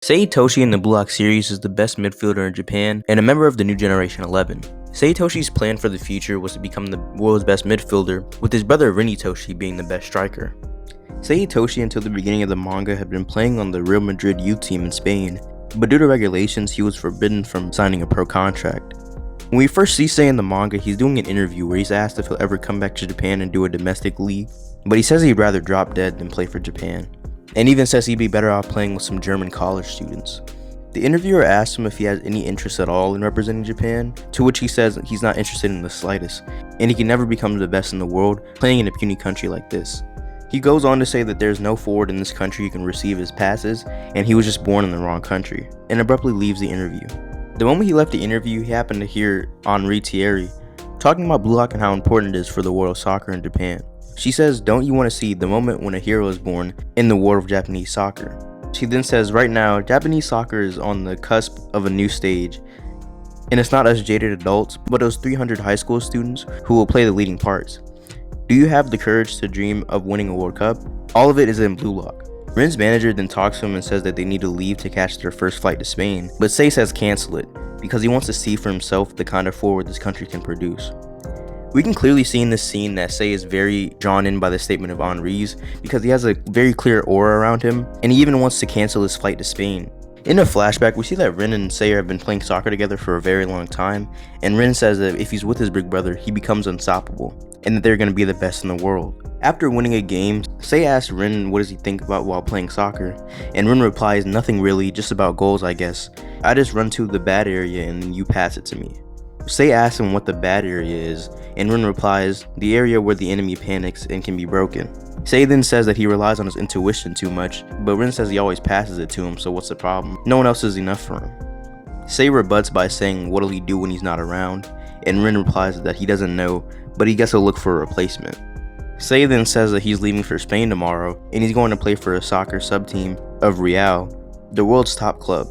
Sae Itoshi in the Blue Lock series is the best midfielder in Japan and a member of the new Generation 11. Sae Itoshi's plan for the future was to become the world's best midfielder, with his brother Rin Itoshi being the best striker. Sae Itoshi until the beginning of the manga had been playing on the Real Madrid U team in Spain, but due to regulations he was forbidden from signing a pro contract. When we first see Sae in the manga, he's doing an interview where he's asked if he'll ever come back to Japan and do a domestic league, but he says he'd rather drop dead than play for Japan, and even says he'd be better off playing with some German college students. The interviewer asks him if he has any interest at all in representing Japan, to which he says he's not interested in the slightest, and he can never become the best in the world playing in a puny country like this. He goes on to say that there's no forward in this country who can receive his passes, and he was just born in the wrong country, and abruptly leaves the interview. The moment he left the interview, he happened to hear Henri Thierry talking about Blue Lock and how important it is for the world of soccer in Japan. She says, "Don't you want to see the moment when a hero is born in the world of Japanese soccer?" She then says, "Right now, Japanese soccer is on the cusp of a new stage, and it's not us jaded adults, but those 300 high school students who will play the leading parts. Do you have the courage to dream of winning a World Cup? All of it is in Blue Lock." Rin's manager then talks to him and says that they need to leave to catch their first flight to Spain, but Sae says cancel it, because he wants to see for himself the kind of forward this country can produce. We can clearly see in this scene that Sae is very drawn in by the statement of Henri's, because he has a very clear aura around him, and he even wants to cancel his flight to Spain. In a flashback, we see that Rin and Sae have been playing soccer together for a very long time, and Rin says that if he's with his big brother, he becomes unstoppable, and that they're going to be the best in the world. After winning a game, Sae asks Rin what does he think about while playing soccer, and Rin replies, "Nothing really, just about goals I guess. I just run to the bad area and then you pass it to me." Sae asks him what the bad area is, and Rin replies, "The area where the enemy panics and can be broken." Sae then says that he relies on his intuition too much, but Rin says he always passes it to him, so what's the problem? No one else is enough for him. Sae rebuts by saying what'll he do when he's not around, and Rin replies that he doesn't know, but he gets to look for a replacement. Sae then says that he's leaving for Spain tomorrow, and he's going to play for a soccer sub-team of Real, the world's top club.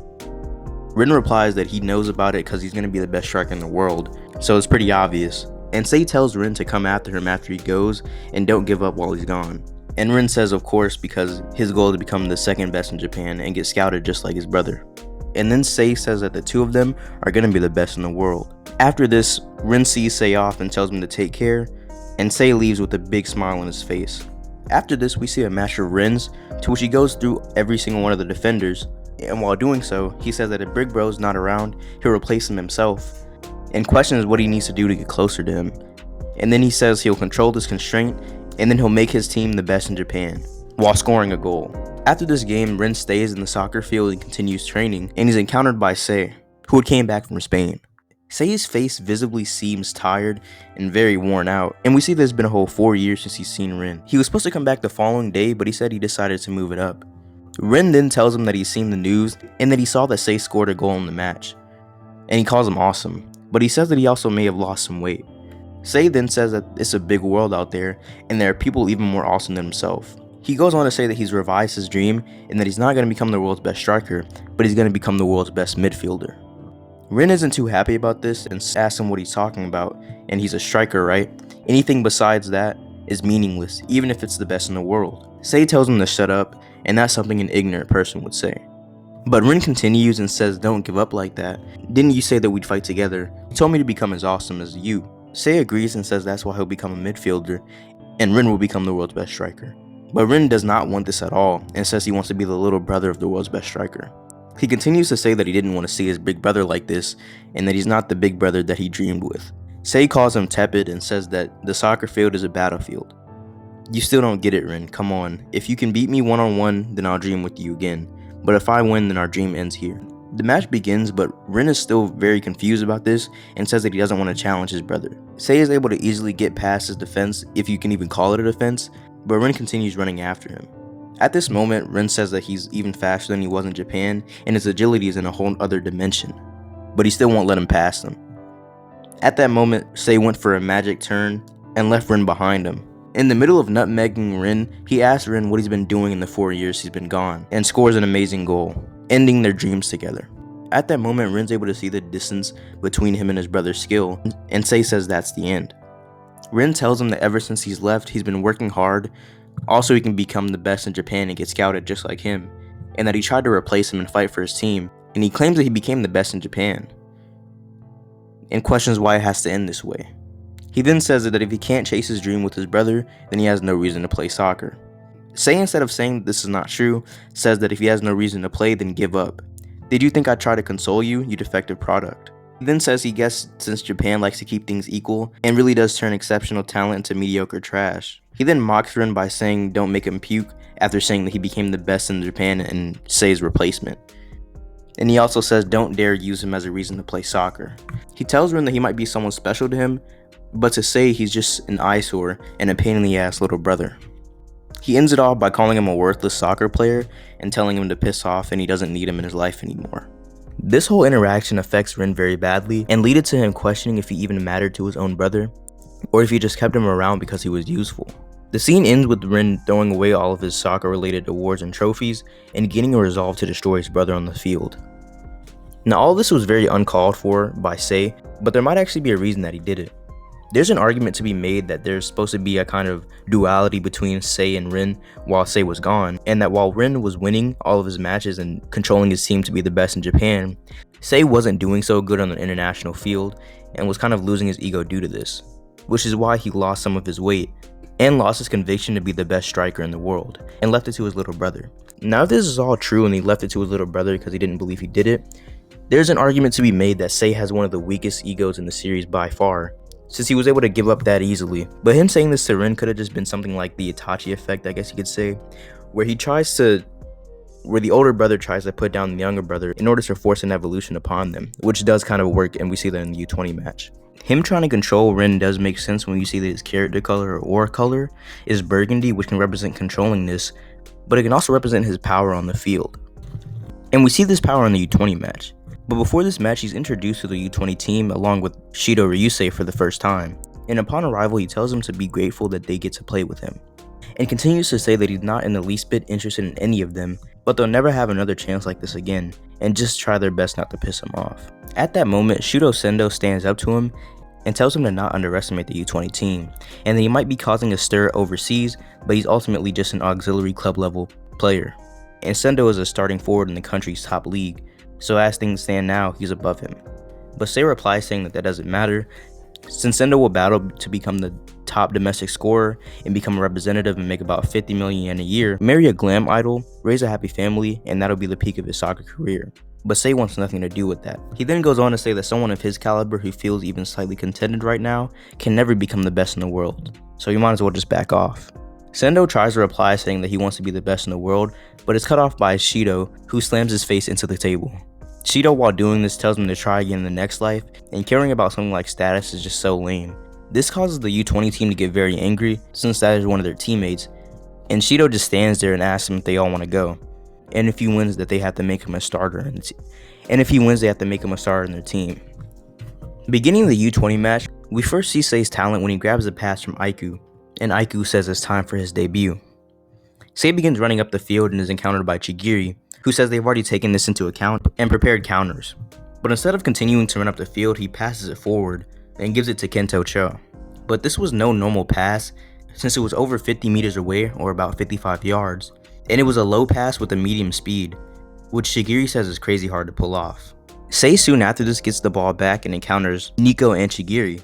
Rin replies that he knows about it because he's going to be the best striker in the world, so it's pretty obvious. And Sae tells Rin to come after him after he goes and don't give up while he's gone. And Rin says of course because his goal is to become the second best in Japan and get scouted just like his brother. And then Sae says that the two of them are going to be the best in the world. After this, Rin sees Sae off and tells him to take care, and Sae leaves with a big smile on his face. After this, we see a match of Rin's, to which he goes through every single one of the defenders, and while doing so, he says that if Big Bro's not around, he'll replace him himself, and questions what he needs to do to get closer to him. And then he says he'll control this constraint, and then he'll make his team the best in Japan, while scoring a goal. After this game, Rin stays in the soccer field and continues training, and he's encountered by Sae, who had came back from Spain. Sae's face visibly seems tired and very worn out, and we see that it's been a whole 4 years since he's seen Rin. He was supposed to come back the following day, but he said he decided to move it up. Rin then tells him that he's seen the news and that he saw that Sae scored a goal in the match, and he calls him awesome, but he says that he also may have lost some weight. Sae then says that it's a big world out there and there are people even more awesome than himself. He goes on to say that he's revised his dream and that he's not going to become the world's best striker, but he's going to become the world's best midfielder. Rin isn't too happy about this and asks him what he's talking about, and he's a striker, right? Anything besides that is meaningless, even if it's the best in the world. Sae tells him to shut up, and that's something an ignorant person would say. But Rin continues and says, "Don't give up like that. Didn't you say that we'd fight together? You told me to become as awesome as you." Sae agrees and says that's why he'll become a midfielder, and Rin will become the world's best striker. But Rin does not want this at all, and says he wants to be the little brother of the world's best striker. He continues to say that he didn't want to see his big brother like this, and that he's not the big brother that he dreamed with. Sae calls him tepid and says that the soccer field is a battlefield. "You still don't get it, Rin, come on. If you can beat me one-on-one, then I'll dream with you again. But if I win, then our dream ends here." The match begins, but Rin is still very confused about this and says that he doesn't want to challenge his brother. Sae is able to easily get past his defense, if you can even call it a defense, but Rin continues running after him. At this moment, Rin says that he's even faster than he was in Japan, and his agility is in a whole other dimension, but he still won't let him pass him. At that moment, Sae went for a magic turn and left Rin behind him. In the middle of nutmegging Rin, he asks Rin what he's been doing in the 4 years he's been gone, and scores an amazing goal, ending their dreams together. At that moment, Rin's able to see the distance between him and his brother's skill, and Sae says that's the end. Rin tells him that ever since he's left, he's been working hard, also he can become the best in Japan and get scouted just like him, and that he tried to replace him and fight for his team, and he claims that he became the best in Japan, and questions why it has to end this way. He then says that if he can't chase his dream with his brother, then he has no reason to play soccer. Sae, instead of saying this is not true, says that if he has no reason to play, then give up. Did you think I'd try to console you, you defective product? He then says he guessed since Japan likes to keep things equal, and really does turn exceptional talent into mediocre trash. He then mocks Rin by saying don't make him puke, after saying that he became the best in Japan and Sae's replacement. And he also says don't dare use him as a reason to play soccer. He tells Rin that he might be someone special to him, but to Sae he's just an eyesore and a pain in the ass little brother. He ends it off by calling him a worthless soccer player and telling him to piss off and he doesn't need him in his life anymore. This whole interaction affects Rin very badly and led to him questioning if he even mattered to his own brother, or if he just kept him around because he was useful. The scene ends with Rin throwing away all of his soccer related awards and trophies and getting a resolve to destroy his brother on the field. Now all this was very uncalled for by Sae, but there might actually be a reason that he did it. There's an argument to be made that there's supposed to be a kind of duality between Sae and Rin while Sae was gone, and that while Rin was winning all of his matches and controlling his team to be the best in Japan, Sae wasn't doing so good on the international field and was kind of losing his ego due to this, which is why he lost some of his weight and lost his conviction to be the best striker in the world and left it to his little brother. Now if this is all true and he left it to his little brother because he didn't believe he did it, there's an argument to be made that Sae has one of the weakest egos in the series by far, since he was able to give up that easily. But him saying this to Rin could have just been something like the Itachi effect, I guess you could say, where the older brother tries to put down the younger brother in order to force an evolution upon them, which does kind of work, and we see that in the U20 match. Him trying to control Rin does make sense when you see that his character color or aura color is burgundy, which can represent controllingness, but it can also represent his power on the field. And we see this power in the U20 match. But before this match, he's introduced to the U20 team along with Shidou Ryusei for the first time, and upon arrival he tells them to be grateful that they get to play with him, and continues to say that he's not in the least bit interested in any of them, but they'll never have another chance like this again, and just try their best not to piss him off. At that moment, Shidou Sendo stands up to him and tells him to not underestimate the U20 team, and that he might be causing a stir overseas, but he's ultimately just an auxiliary club level player, and Sendo is a starting forward in the country's top league, so as things stand now, he's above him. But Sae replies saying that doesn't matter, since Sendo will battle to become the top domestic scorer and become a representative and make about 50 million yen a year, marry a glam idol, raise a happy family, and that'll be the peak of his soccer career. But Sae wants nothing to do with that. He then goes on to say that someone of his caliber who feels even slightly contented right now can never become the best in the world, so you might as well just back off. Sendo tries to reply saying that he wants to be the best in the world, but is cut off by Shidou, who slams his face into the table. Shidou, while doing this, tells him to try again in the next life, and caring about something like status is just so lame. This causes the U20 team to get very angry, since that is one of their teammates, and Shidou just stands there and asks them if they all want to go, and if he wins that they have to make him a starter, in their team. Beginning the U20 match, we first see Sae's talent when he grabs a pass from Aiku, and Aiku says it's time for his debut. Sae begins running up the field and is encountered by Chigiri, who says they've already taken this into account and prepared counters. But instead of continuing to run up the field, he passes it forward and gives it to Kento Cho. But this was no normal pass, since it was over 50 meters away, or about 55 yards, and it was a low pass with a medium speed, which Chigiri says is crazy hard to pull off. Sae soon after this gets the ball back and encounters Nico and Chigiri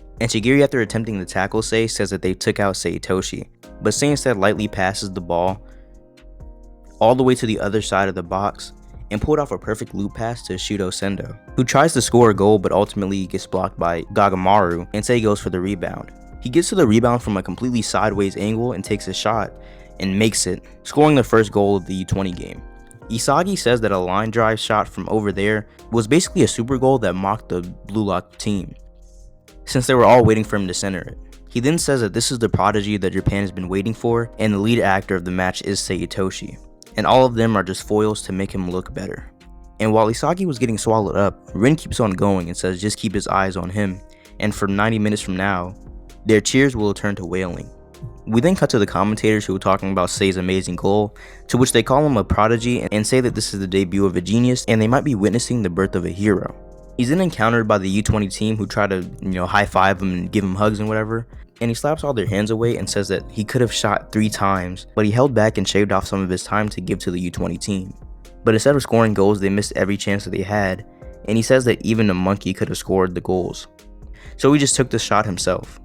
after attempting to tackle Sae says that they took out Sae Itoshi, but Sae instead lightly passes the ball all the way to the other side of the box and pulled off a perfect loop pass to Shidou Sendo, who tries to score a goal but ultimately gets blocked by Gagamaru, and Sae goes for the rebound. He gets to the rebound from a completely sideways angle and takes a shot and makes it, scoring the first goal of the U20 game. Isagi says that a line drive shot from over there was basically a super goal that mocked the Blue Lock team, since they were all waiting for him to center it. He then says that this is the prodigy that Japan has been waiting for, and the lead actor of the match is Sae Itoshi, and all of them are just foils to make him look better. And while Isagi was getting swallowed up, Rin keeps on going and says just keep his eyes on him, and for 90 minutes from now, their cheers will turn to wailing. We then cut to the commentators who are talking about Sae's amazing goal, to which they call him a prodigy and say that this is the debut of a genius and they might be witnessing the birth of a hero. He's then encountered by the U20 team who try to, high five him and give him hugs and whatever, and he slaps all their hands away and says that he could have shot 3 times, but he held back and shaved off some of his time to give to the U20 team. but instead of scoring goals, they missed every chance that they had, and he says that even a monkey could have scored the goals. So he just took the shot himself.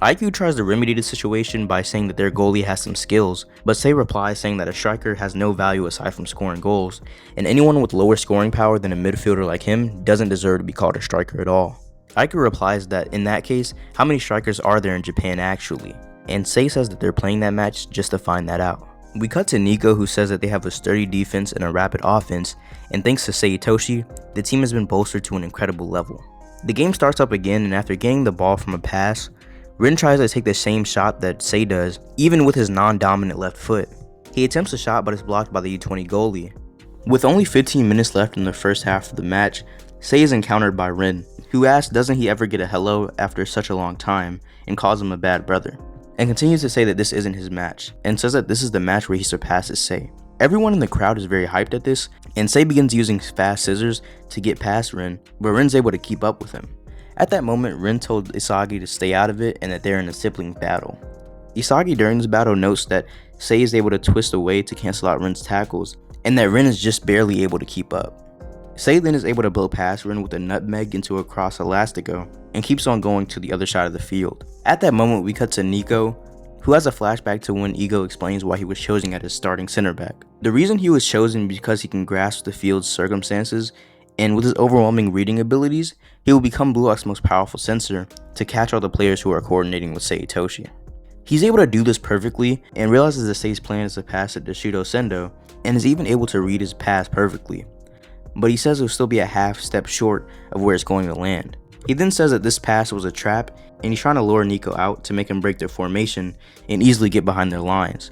IQ tries to remedy the situation by saying that their goalie has some skills, but Sae replies saying that a striker has no value aside from scoring goals, and anyone with lower scoring power than a midfielder like him doesn't deserve to be called a striker at all. IQ replies that in that case, how many strikers are there in Japan actually? And Sae says that they're playing that match just to find that out. We cut to Nico, who says that they have a sturdy defense and a rapid offense, and thanks to Sae Itoshi, the team has been bolstered to an incredible level. The game starts up again, and after getting the ball from a pass, Rin tries to take the same shot that Sae does, even with his non-dominant left foot. He attempts the shot but is blocked by the U20 goalie. With only 15 minutes left in the first half of the match, Sae is encountered by Rin, who asks doesn't he ever get a hello after such a long time, and calls him a bad brother, and continues to say that this isn't his match, and says that this is the match where he surpasses Sae. Everyone in the crowd is very hyped at this, and Sae begins using fast scissors to get past Rin, but Rin's able to keep up with him. At that moment, Rin told Isagi to stay out of it and that they're in a sibling battle. Isagi during this battle notes that Sae is able to twist away to cancel out Rin's tackles, and that Rin is just barely able to keep up. Sae then is able to blow past Rin with a nutmeg into a cross elastico, and keeps on going to the other side of the field. At that moment, we cut to Nico, who has a flashback to when Ego explains why he was chosen as his starting center back. The reason he was chosen because he can grasp the field's circumstances, and with his overwhelming reading abilities, he will become Blue Lock's most powerful sensor to catch all the players who are coordinating with Sae Itoshi. He's able to do this perfectly and realizes that Sae's plan is to pass it to Shidou Sendo, and is even able to read his pass perfectly. But he says he'll still be a half step short of where it's going to land. He then says that this pass was a trap, and he's trying to lure Nico out to make him break their formation and easily get behind their lines.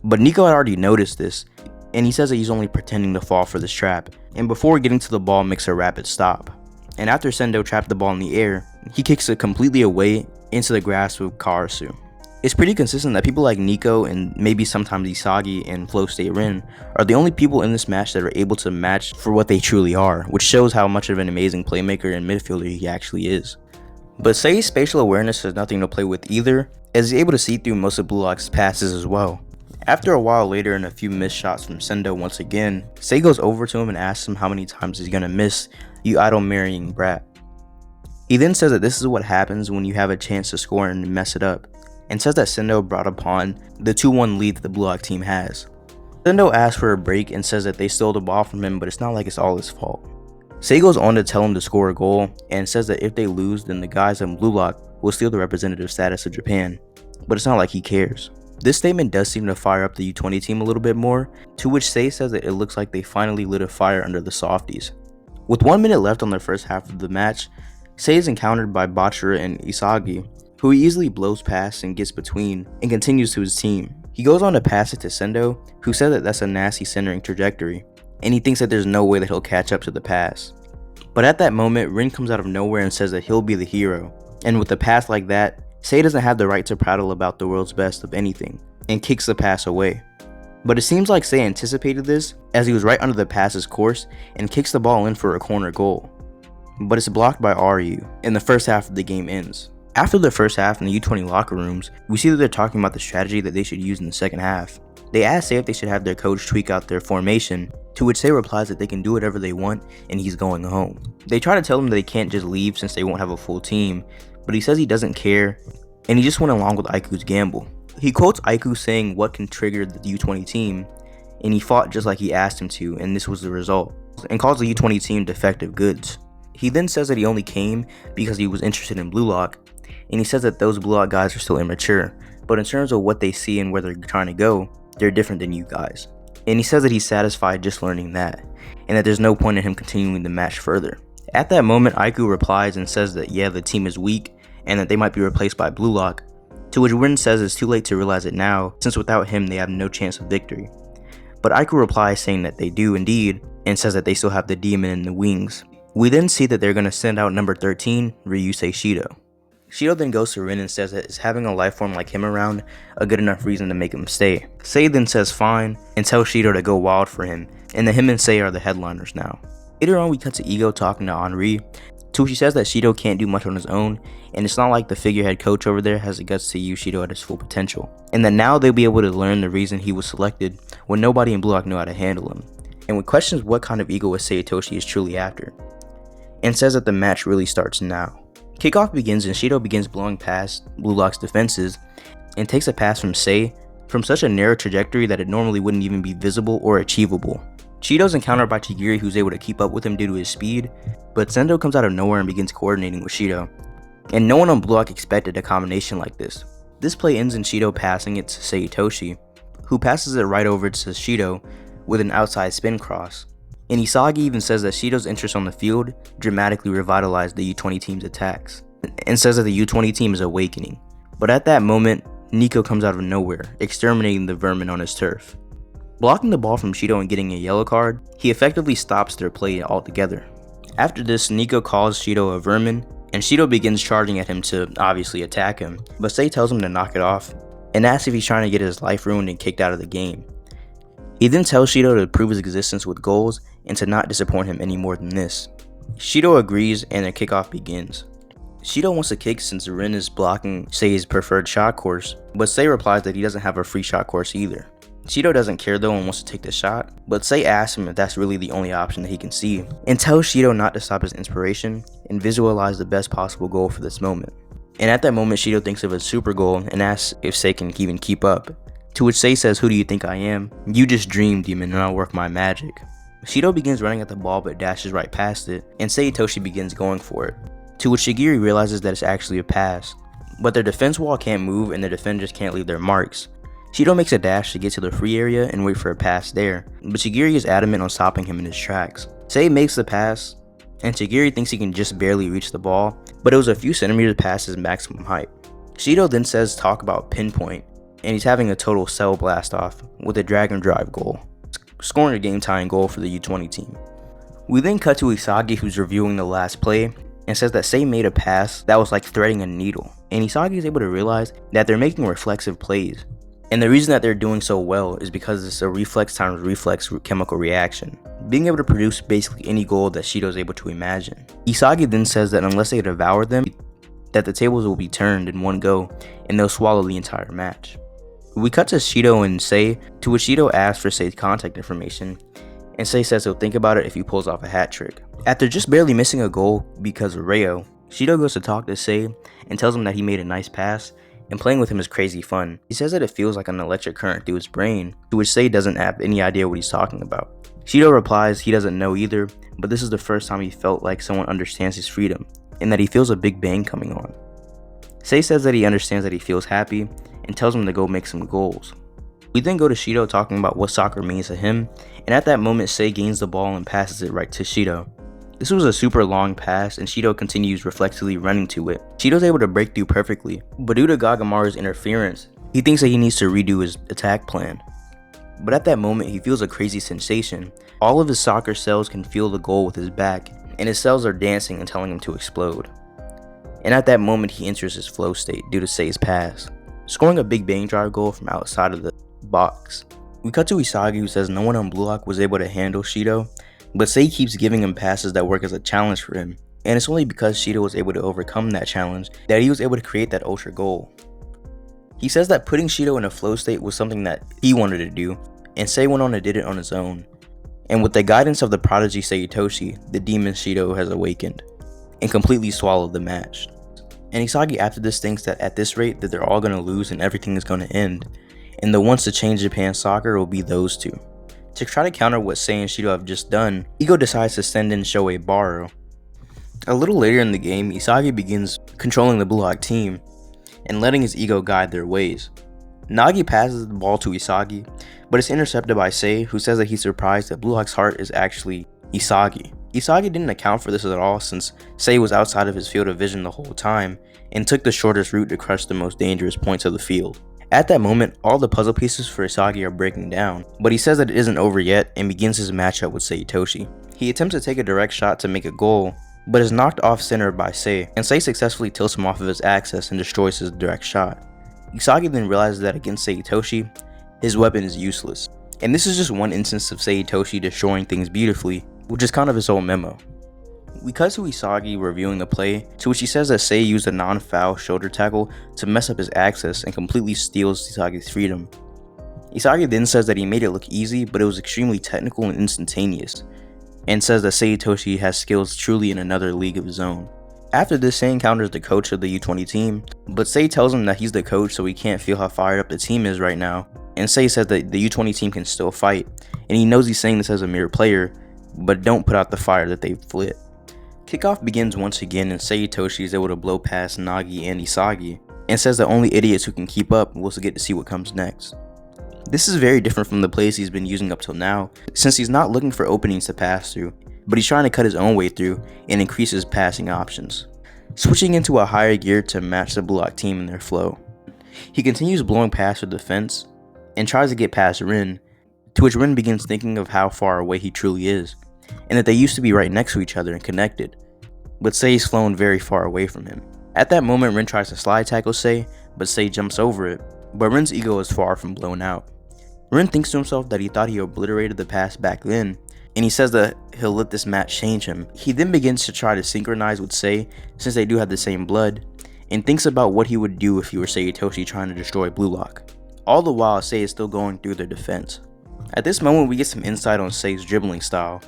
But Nico had already noticed this, and he says that he's only pretending to fall for this trap, and before getting to the ball makes a rapid stop. And after Sendo trapped the ball in the air, he kicks it completely away into the grasp of Karasu. It's pretty consistent that people like Nico and maybe sometimes Isagi and Flow State Rin are the only people in this match that are able to match for what they truly are, which shows how much of an amazing playmaker and midfielder he actually is. But Sae's spatial awareness has nothing to play with either, as he's able to see through most of Blue Lock's passes as well. After a while later and a few missed shots from Sendo once again, Sae goes over to him and asks him how many times he's gonna miss, "You idol marrying brat." He then says that this is what happens when you have a chance to score and mess it up, and says that Sendo brought upon the 2-1 lead that the Blue Lock team has. Sendo asks for a break and says that they stole the ball from him, but it's not like it's all his fault. Sae goes on to tell him to score a goal and says that if they lose, then the guys in Blue Lock will steal the representative status of Japan, but it's not like he cares. This statement does seem to fire up the U20 team a little bit more, to which Sae says that it looks like they finally lit a fire under the softies. With 1 minute left on the first half of the match, Sae is encountered by Bachira and Isagi, who he easily blows past and gets between, and continues to his team. He goes on to pass it to Sendo, who said that that's a nasty centering trajectory, and he thinks that there's no way that he'll catch up to the pass. But at that moment, Rin comes out of nowhere and says that he'll be the hero, and with a pass like that, Sae doesn't have the right to prattle about the world's best of anything, and kicks the pass away. But it seems like Sae anticipated this, as he was right under the pass's course, and kicks the ball in for a corner goal. But it's blocked by Ryu, and the first half of the game ends. After the first half in the U20 locker rooms, we see that they're talking about the strategy that they should use in the second half. They ask Sae if they should have their coach tweak out their formation, to which Sae replies that they can do whatever they want and he's going home. They try to tell him that they can't just leave since they won't have a full team, but he says he doesn't care, and he just went along with Aiku's gamble. He quotes Aiku saying what can trigger the U20 team, and he fought just like he asked him to, and this was the result, and calls the U20 team defective goods. He then says that he only came because he was interested in Blue Lock, and he says that those Blue Lock guys are still immature, but in terms of what they see and where they're trying to go, they're different than you guys. And he says that he's satisfied just learning that, and that there's no point in him continuing the match further. At that moment, Aiku replies and says that yeah, the team is weak, and that they might be replaced by Blue Lock, to which Rin says it's too late to realize it now, since without him they have no chance of victory. But Aiku replies saying that they do indeed, and says that they still have the demon in the wings. We then see that they're going to send out number 13, Ryusei Shidou. Shidou then goes to Rin and says that is having a life form like him around a good enough reason to make him stay. Sae then says fine, and tells Shidou to go wild for him, and that him and Sae are the headliners now. Later on we cut to Ego talking to Henri, to which he says that Shidou can't do much on his own, and it's not like the figurehead coach over there has the guts to use Shidou at his full potential, and that now they'll be able to learn the reason he was selected when nobody in Blue Lock knew how to handle him. and questions what kind of Egoist Sae Itoshi is truly after, and says that the match really starts now. Kickoff begins and Shidou begins blowing past Blue Lock's defenses and takes a pass from Sae from such a narrow trajectory that it normally wouldn't even be visible or achievable. Shidou's encountered by Chigiri, who's able to keep up with him due to his speed, but Sendo comes out of nowhere and begins coordinating with Shidou, and no one on Blue Lock expected a combination like this. This play ends in Shidou passing it to Sae Itoshi, who passes it right over to Shidou with an outside spin cross. And Isagi even says that Shidou's interest on the field dramatically revitalized the U20 team's attacks, and says that the U20 team is awakening. But at that moment, Nico comes out of nowhere, exterminating the vermin on his turf. Blocking the ball from Shidou and getting a yellow card, he effectively stops their play altogether. After this, Nico calls Shidou a vermin, and Shidou begins charging at him to obviously attack him, but Sae tells him to knock it off, and asks if he's trying to get his life ruined and kicked out of the game. He then tells Shidou to prove his existence with goals and to not disappoint him any more than this. Shidou agrees and the kickoff begins. Shidou wants to kick since Rin is blocking Sae's preferred shot course, but Sae replies that he doesn't have a free shot course either. Shidou doesn't care though and wants to take the shot, but Sae asks him if that's really the only option that he can see, and tells Shidou not to stop his inspiration and visualize the best possible goal for this moment. And at that moment, Shidou thinks of a super goal and asks if Sae can even keep up, to which Sae says, "Who do you think I am? You just dream, demon, and I'll work my magic." Shidou begins running at the ball but dashes right past it, and Sae Itoshi begins going for it, to which Chigiri realizes that it's actually a pass, but their defense wall can't move and their defenders can't leave their marks. Shidou makes a dash to get to the free area and wait for a pass there, but Chigiri is adamant on stopping him in his tracks. Sae makes the pass, and Chigiri thinks he can just barely reach the ball, but it was a few centimeters past his maximum height. Shidou then says talk about pinpoint, and he's having a total cell blast off with a drag and drive goal, scoring a game tying goal for the U20 team. We then cut to Isagi, who's reviewing the last play, and says that Sae made a pass that was like threading a needle, and Isagi is able to realize that they're making reflexive plays. And the reason that they're doing so well is because it's a reflex times reflex chemical reaction, being able to produce basically any goal that Shidou is able to imagine. Isagi then says that unless they devour them, that the tables will be turned in one go and they'll swallow the entire match. We cut to Shidou and Sae, to which Shidou asks for Sae's contact information, and Sae says he'll think about it if he pulls off a hat trick. After just barely missing a goal because of Reo, Shidou goes to talk to Sae and tells him that he made a nice pass, and playing with him is crazy fun. He says that it feels like an electric current through his brain, to which Sae doesn't have any idea what he's talking about. Shidou replies he doesn't know either, but this is the first time he felt like someone understands his freedom, and that he feels a big bang coming on. Sae says that he understands that he feels happy, and tells him to go make some goals. We then go to Shidou talking about what soccer means to him, and at that moment Sae gains the ball and passes it right to Shidou. This was a super long pass, and Shidou continues reflexively running to it. Shidou's able to break through perfectly, but due to Gagamaru's interference, he thinks that he needs to redo his attack plan. But at that moment, he feels a crazy sensation. All of his soccer cells can feel the goal with his back, and his cells are dancing and telling him to explode. And at that moment, he enters his flow state due to Sae's pass, scoring a big bang drive goal from outside of the box. We cut to Isagi, who says no one on Blue Lock was able to handle Shidou, but Sae keeps giving him passes that work as a challenge for him, and it's only because Shidou was able to overcome that challenge that he was able to create that ultra goal. He says that putting Shidou in a flow state was something that he wanted to do, and Sae went on and did it on his own. And with the guidance of the prodigy Sae Itoshi, the demon Shidou has awakened, and completely swallowed the match. And Isagi after this thinks that at this rate that they're all going to lose and everything is going to end, and the ones to change Japan's soccer will be those two. To try to counter what Sae and Shidou have just done, Ego decides to send in Shohei Baro. A little later in the game, Isagi begins controlling the Blue Lock team and letting his ego guide their ways. Nagi passes the ball to Isagi, but it's intercepted by Sae, who says that he's surprised that Blue Lock's heart is actually Isagi. Isagi didn't account for this at all since Sae was outside of his field of vision the whole time and took the shortest route to crush the most dangerous points of the field. At that moment, all the puzzle pieces for Isagi are breaking down, but he says that it isn't over yet and begins his matchup with Sae Itoshi. He attempts to take a direct shot to make a goal, but is knocked off center by Sae, and Sae successfully tilts him off of his axis and destroys his direct shot. Isagi then realizes that against Sae Itoshi, his weapon is useless. And this is just one instance of Sae Itoshi destroying things beautifully, which is kind of his whole memo. We cut to Isagi reviewing the play, to which he says that Sae used a non-foul shoulder tackle to mess up his axis and completely steals Isagi's freedom. Isagi then says that he made it look easy, but it was extremely technical and instantaneous, and says that Sae Itoshi has skills truly in another league of his own. After this, Sae encounters the coach of the U20 team, but Sae tells him that he's the coach so he can't feel how fired up the team is right now, and Sae says that the U20 team can still fight, and he knows he's saying this as a mere player, but don't put out the fire that they've lit. Kickoff begins once again, and Sae Itoshi is able to blow past Nagi and Isagi, and says that only idiots who can keep up will get to see what comes next. This is very different from the plays he's been using up till now, since he's not looking for openings to pass through, but he's trying to cut his own way through and increase his passing options, switching into a higher gear to match the Blue Lock team in their flow. He continues blowing past the defense and tries to get past Rin, to which Rin begins thinking of how far away he truly is, and that they used to be right next to each other and connected, but Sae's flown very far away from him. At that moment, Rin tries to slide tackle Sae, but Sae jumps over it, but Rin's ego is far from blown out. Rin thinks to himself that he thought he obliterated the pass back then, and he says that he'll let this match change him. He then begins to try to synchronize with Sae, since they do have the same blood, and thinks about what he would do if he were Sae Itoshi trying to destroy Blue Lock. All the while, Sae is still going through their defense. At this moment, we get some insight on Sae's dribbling style,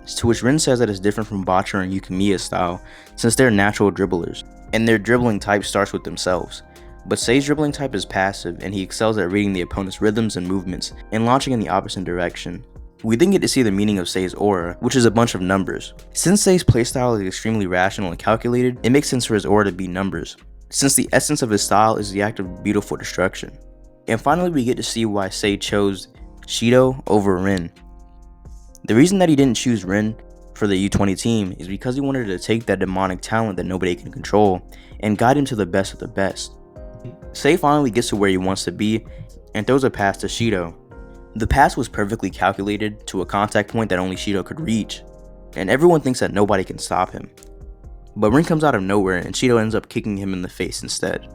to which Rin says that it's different from Botcher and Yukimiya's style, since they're natural dribblers, and their dribbling type starts with themselves. But Sae's dribbling type is passive, and he excels at reading the opponent's rhythms and movements and launching in the opposite direction. We then get to see the meaning of Sae's aura, which is a bunch of numbers. Since Sae's playstyle is extremely rational and calculated, it makes sense for his aura to be numbers, since the essence of his style is the act of beautiful destruction. And finally, we get to see why Sae chose Shidou over Rin. The reason that he didn't choose Rin for the U20 team is because he wanted to take that demonic talent that nobody can control and guide him to the best of the best. Sae finally gets to where he wants to be and throws a pass to Shidou. The pass was perfectly calculated to a contact point that only Shidou could reach, and everyone thinks that nobody can stop him. But Rin comes out of nowhere and Shidou ends up kicking him in the face instead.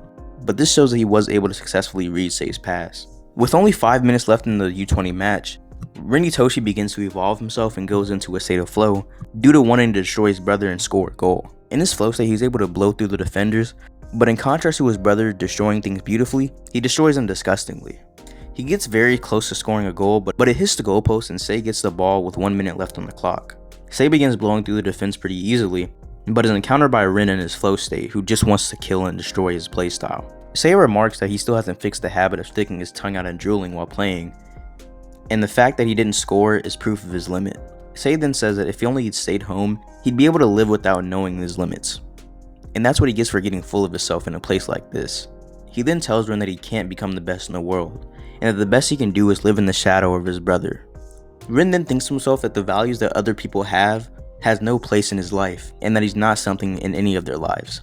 But this shows that he was able to successfully read Sae's pass. With only 5 minutes left in the U20 match, Rin Itoshi begins to evolve himself and goes into a state of flow due to wanting to destroy his brother and score a goal. In this flow state, he's able to blow through the defenders, but in contrast to his brother destroying things beautifully, he destroys them disgustingly. He gets very close to scoring a goal, but it hits the goalpost and Sae gets the ball with 1 minute left on the clock. Sae begins blowing through the defense pretty easily, but is encountered by Rin in his flow state, who just wants to kill and destroy his playstyle. Sae remarks that he still hasn't fixed the habit of sticking his tongue out and drooling while playing, and the fact that he didn't score is proof of his limit. Sae then says that if he only had stayed home, he'd be able to live without knowing his limits. And that's what he gets for getting full of himself in a place like this. He then tells Rin that he can't become the best in the world, and that the best he can do is live in the shadow of his brother. Rin then thinks to himself that the values that other people have has no place in his life, and that he's not something in any of their lives.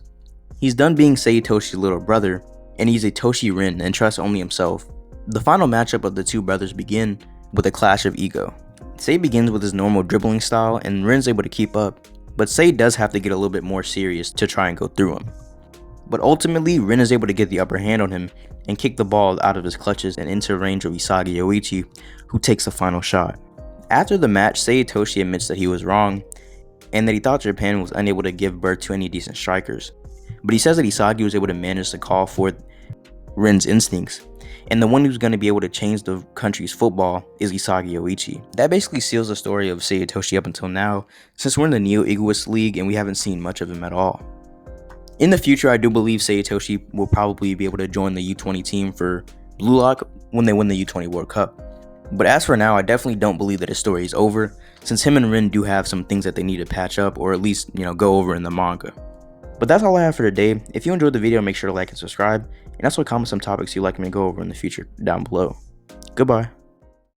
He's done being Sae Itoshi's little brother, and he's Itoshi Rin and trusts only himself. The final matchup of the two brothers begin with a clash of ego. Sae begins with his normal dribbling style, and Rin's able to keep up, but Sae does have to get a little bit more serious to try and go through him. But ultimately, Rin is able to get the upper hand on him and kick the ball out of his clutches and into range of Isagi Yoichi, who takes the final shot. After the match, Sae Itoshi admits that he was wrong, and that he thought Japan was unable to give birth to any decent strikers. But he says that Isagi was able to manage to call forth Rin's instincts, and the one who's going to be able to change the country's football is Isagi Yoichi. That basically seals the story of Sae Itoshi up until now, since we're in the Neo-Egoist League and we haven't seen much of him at all. In the future, I do believe Sae Itoshi will probably be able to join the U20 team for Blue Lock when they win the U20 World Cup. But as for now, I definitely don't believe that his story is over, since him and Rin do have some things that they need to patch up, or at least, go over in the manga. But that's all I have for today. If you enjoyed the video, make sure to like and subscribe, and also comment some topics you'd like me to go over in the future down below. Goodbye.